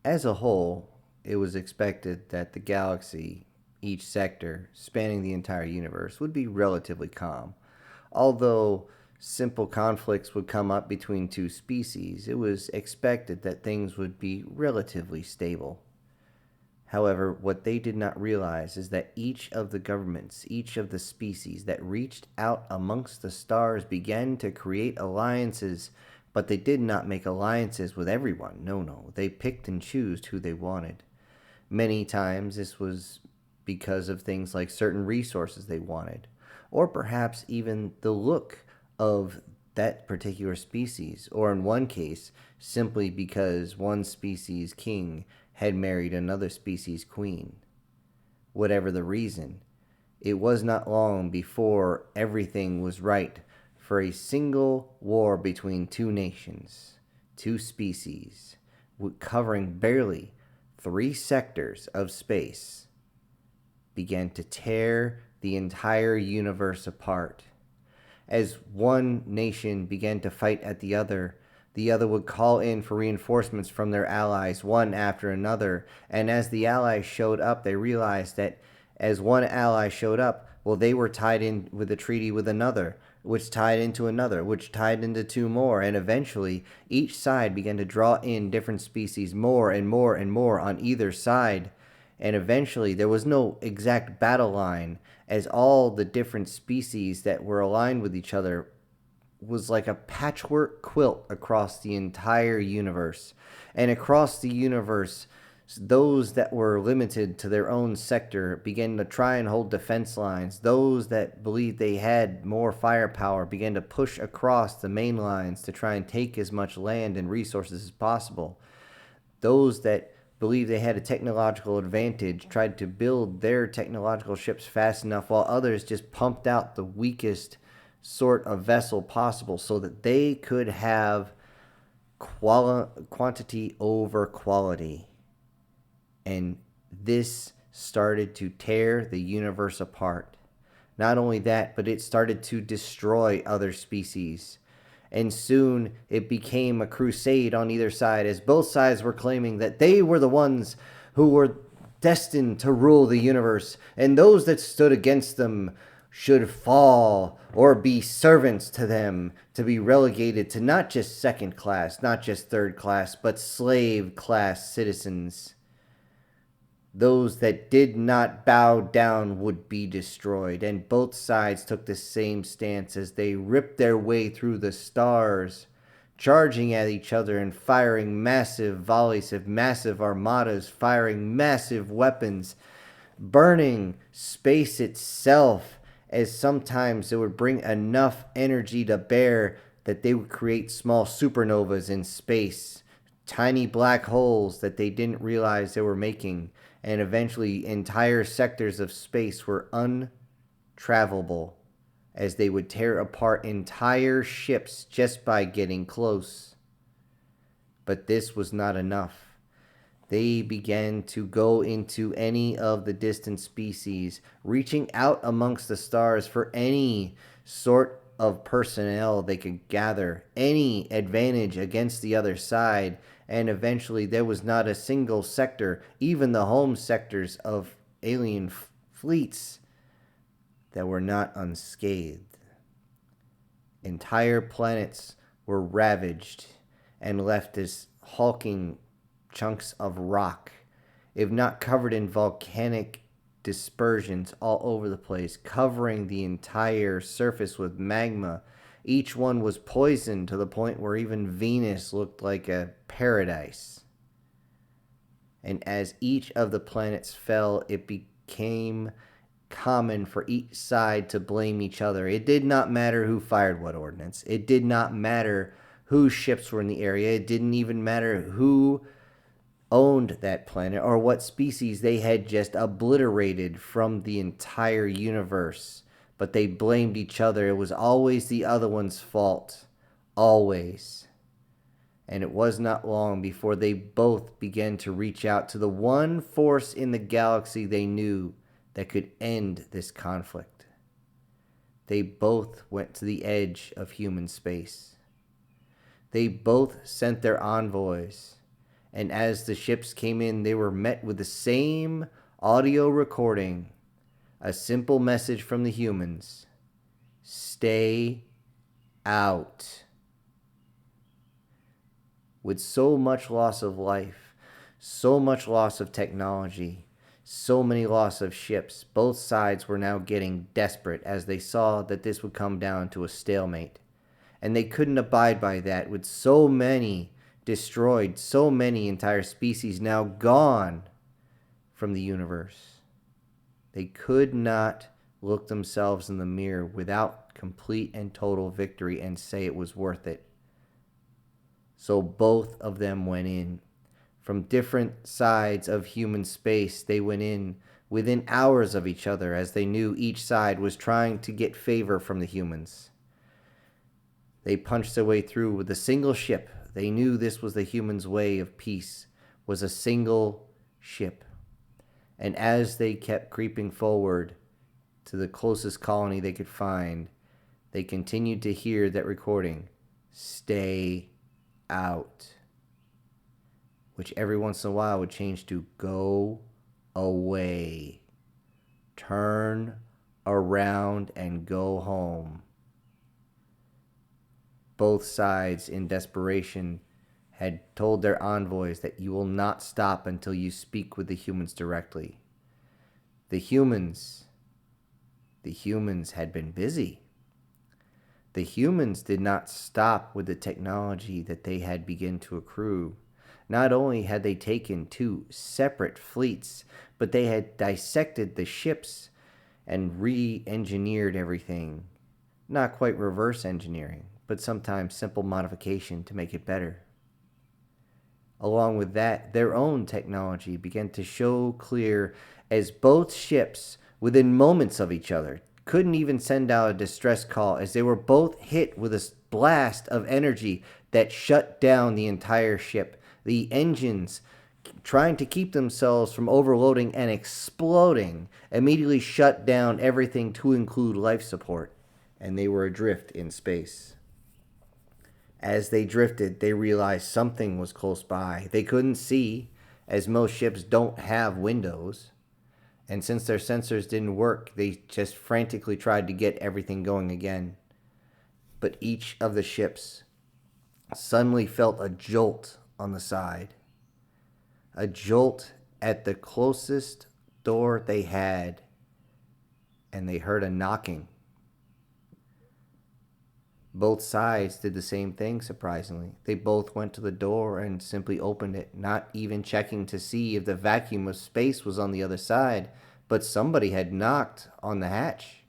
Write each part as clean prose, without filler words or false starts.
As a whole, it was expected that the galaxy, each sector, spanning the entire universe, would be relatively calm. Although simple conflicts would come up between two species, it was expected that things would be relatively stable. However, what they did not realize is that each of the governments, each of the species that reached out amongst the stars began to create alliances, but they did not make alliances with everyone. No, no. They picked and chose who they wanted. Many times this was because of things like certain resources they wanted, or perhaps even the look of that particular species, or in one case, simply because one species king had married another species queen. Whatever the reason, it was not long before everything was right for a single war between two nations, two species, covering barely 3 sectors of space, began to tear the entire universe apart. As one nation began to fight at the other would call in for reinforcements from their allies, one after another. And as the allies showed up, they realized that as one ally showed up, well, they were tied in with a treaty with another, which tied into another, which tied into two more. And eventually, each side began to draw in different species more and more and more on either side. And eventually, there was no exact battle line, as all the different species that were aligned with each other was like a patchwork quilt across the entire universe. And across the universe, those that were limited to their own sector began to try and hold defense lines. Those that believed they had more firepower began to push across the main lines to try and take as much land and resources as possible. Those that believed they had a technological advantage tried to build their technological ships fast enough, while others just pumped out the weakest sort of vessel possible so that they could have quantity over quality. And this started to tear the universe apart. Not only that, but it started to destroy other species. And soon it became a crusade on either side, as both sides were claiming that they were the ones who were destined to rule the universe, and those that stood against them should fall or be servants to them, to be relegated to not just second class, not just third class, but slave class citizens. Those that did not bow down would be destroyed, and both sides took the same stance as they ripped their way through the stars, charging at each other and firing massive volleys of massive armadas, firing massive weapons, burning space itself, as sometimes it would bring enough energy to bear that they would create small supernovas in space, tiny black holes that they didn't realize they were making. And eventually entire sectors of space were untravelable, as they would tear apart entire ships just by getting close. But this was not enough. They began to go into any of the distant species, reaching out amongst the stars for any sort of personnel they could gather, any advantage against the other side. And eventually there was not a single sector, even the home sectors of alien fleets, that were not unscathed. Entire planets were ravaged and left as hulking chunks of rock, if not covered in volcanic dispersions all over the place, covering the entire surface with magma. Each one was poisoned to the point where even Venus looked like a paradise. And as each of the planets fell, it became common for each side to blame each other. It did not matter who fired what ordnance. It did not matter whose ships were in the area. It didn't even matter who owned that planet or what species they had just obliterated from the entire universe. But they blamed each other. It was always the other one's fault. Always. And it was not long before they both began to reach out to the one force in the galaxy they knew that could end this conflict. They both went to the edge of human space. They both sent their envoys, And as the ships came in, they were met with the same audio recording, a simple message from the humans: stay out. With so much loss of life, so much loss of technology, so many loss of ships, both sides were now getting desperate as they saw that this would come down to a stalemate. And they couldn't abide by that, with so many destroyed, so many entire species now gone from the universe. They could not look themselves in the mirror without complete and total victory and say it was worth it. So both of them went in. From different sides of human space, they went in within hours of each other, as they knew each side was trying to get favor from the humans. They punched their way through with a single ship. They knew this was the humans' way of peace, was a single ship. And as they kept creeping forward to the closest colony they could find, they continued to hear that recording, stay out, which every once in a while would change to go away, turn around and go home. Both sides, in desperation, had told their envoys that you will not stop until you speak with the humans directly. The humans had been busy. The humans did not stop with the technology that they had begun to accrue. Not only had they taken 2 separate fleets, but they had dissected the ships and re-engineered everything. Not quite reverse engineering, but sometimes simple modification to make it better. Along with that, their own technology began to show clear as both ships, within moments of each other, couldn't even send out a distress call as they were both hit with a blast of energy that shut down the entire ship. The engines, trying to keep themselves from overloading and exploding, immediately shut down everything to include life support, and they were adrift in space. As they drifted, they realized something was close by. They couldn't see, as most ships don't have windows. And since their sensors didn't work, they just frantically tried to get everything going again. But each of the ships suddenly felt a jolt on the side. A jolt at the closest door they had. And they heard a knocking. Both sides did the same thing, surprisingly. They both went to the door and simply opened it, not even checking to see if the vacuum of space was on the other side. But somebody had knocked on the hatch.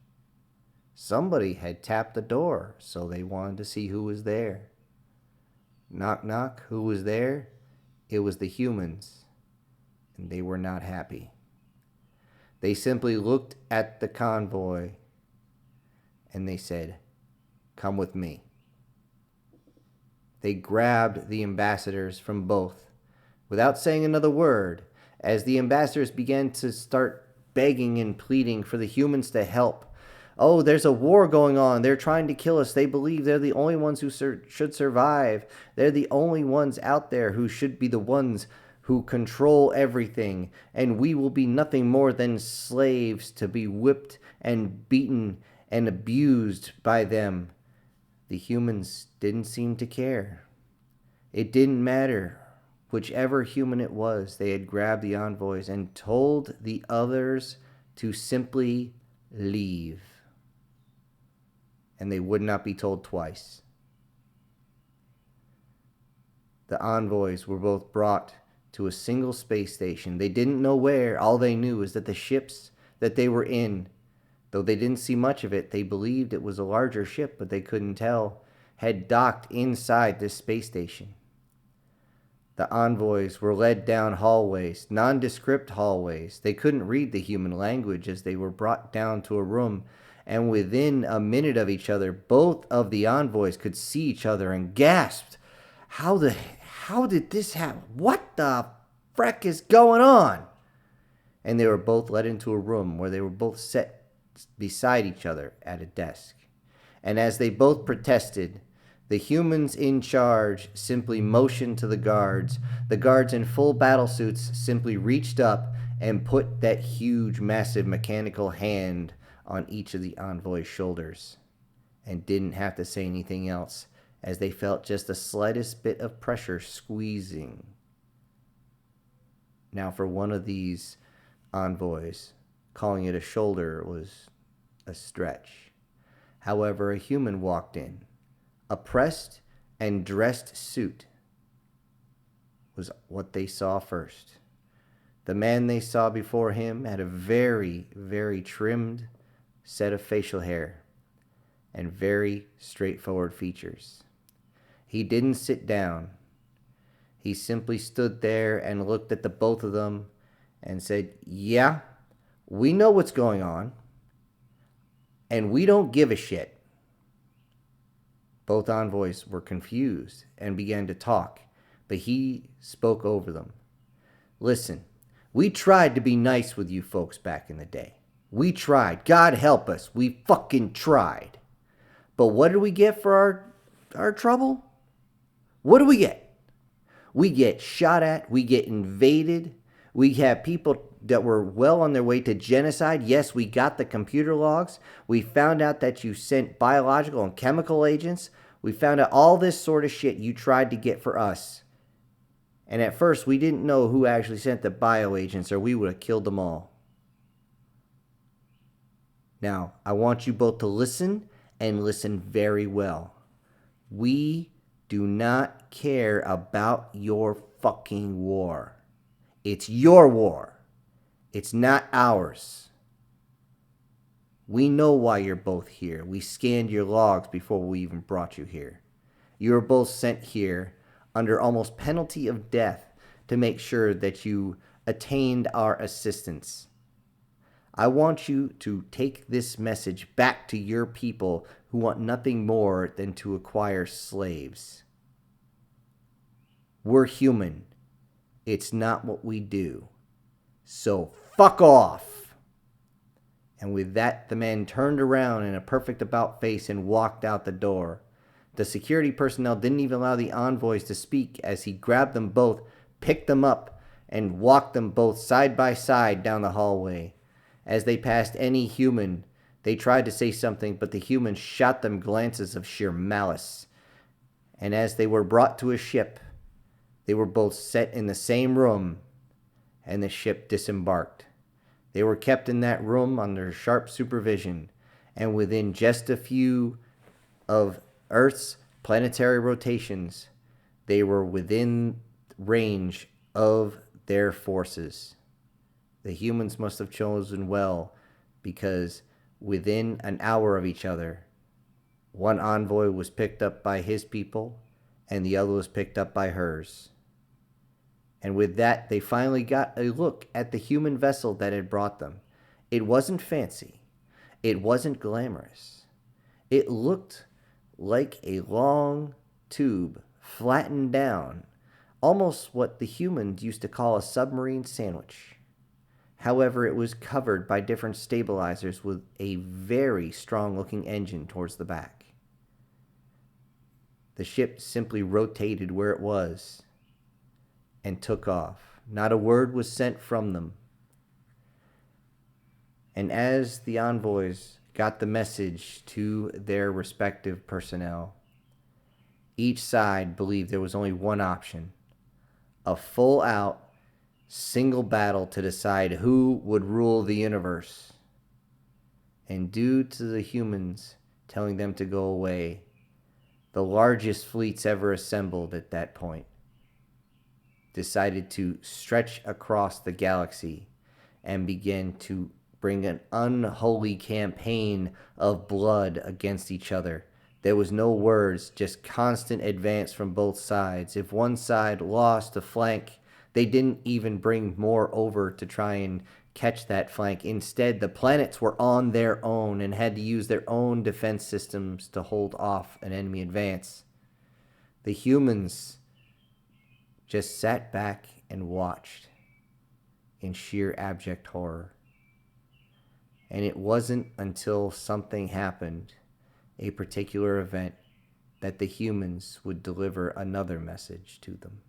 Somebody had tapped the door, so they wanted to see who was there. Knock, knock, who was there? It was the humans, and they were not happy. They simply looked at the convoy, and they said, "Come with me." They grabbed the ambassadors from both, without saying another word, as the ambassadors began to start begging and pleading for the humans to help. "Oh, there's a war going on. They're trying to kill us. They believe they're the only ones who should survive. They're the only ones out there who should be the ones who control everything. And we will be nothing more than slaves to be whipped and beaten and abused by them." The humans didn't seem to care. It didn't matter. Whichever human it was, they had grabbed the envoys and told the others to simply leave. And they would not be told twice. The envoys were both brought to a single space station. They didn't know where. All they knew is that the ships that they were in, though they didn't see much of it, they believed it was a larger ship, but they couldn't tell, had docked inside this space station. The envoys were led down hallways, nondescript hallways. They couldn't read the human language as they were brought down to a room, and within a minute of each other, both of the envoys could see each other and gasped, How did this happen? What the freck is going on?" And they were both led into a room where they were both set beside each other at a desk. And as they both protested, The humans in charge simply motioned to the guards. The guards in full battle suits simply reached up and put that huge, massive mechanical hand on each of the envoy's shoulders and didn't have to say anything else as they felt just the slightest bit of pressure squeezing. Now, for one of these envoys, calling it a shoulder was a stretch. However, a human walked in. A pressed and dressed suit was what they saw first. The man they saw before him had a very, very trimmed set of facial hair and very straightforward features. He didn't sit down. He simply stood there and looked at the both of them and said, "Yeah, we know what's going on, and we don't give a shit." Both envoys were confused and began to talk, but he spoke over them. "Listen, we tried to be nice with you folks back in the day. We tried. God help us. We fucking tried. But what did we get for our trouble? What do we get? We get shot at. We get invaded. We have people that were well on their way to genocide. Yes, we got the computer logs. We found out that you sent biological and chemical agents. We found out all this sort of shit you tried to get for us. And at first, we didn't know who actually sent the bio agents, or we would have killed them all. Now, I want you both to listen and listen very well. We do not care about your fucking war. It's your war. It's not ours. We know why you're both here. We scanned your logs before we even brought you here. You were both sent here under almost penalty of death to make sure that you attained our assistance. I want you to take this message back to your people who want nothing more than to acquire slaves. We're human. It's not what we do. So fuck off." And with that, the man turned around in a perfect about face and walked out the door. The security personnel didn't even allow the envoys to speak as he grabbed them both, picked them up, and walked them both side by side down the hallway. As they passed any human, they tried to say something, but the humans shot them glances of sheer malice. And as they were brought to a ship, they were both set in the same room, and the ship disembarked. They were kept in that room under sharp supervision, and within just a few of Earth's planetary rotations, they were within range of their forces. The humans must have chosen well, because within an hour of each other, one envoy was picked up by his people, and the other was picked up by hers. And with that, they finally got a look at the human vessel that had brought them. It wasn't fancy. It wasn't glamorous. It looked like a long tube, flattened down, almost what the humans used to call a submarine sandwich. However, it was covered by different stabilizers with a very strong-looking engine towards the back. The ship simply rotated where it was and took off. Not a word was sent from them. And as the envoys got the message to their respective personnel, each side believed there was only one option: a full-out single battle to decide who would rule the universe. And due to the humans telling them to go away, the largest fleets ever assembled at that point decided to stretch across the galaxy and begin to bring an unholy campaign of blood against each other. There was no words, just constant advance from both sides. If one side lost a flank, they didn't even bring more over to try and catch that flank. Instead, the planets were on their own and had to use their own defense systems to hold off an enemy advance. The humans just sat back and watched in sheer abject horror. And it wasn't until something happened, a particular event, that the humans would deliver another message to them.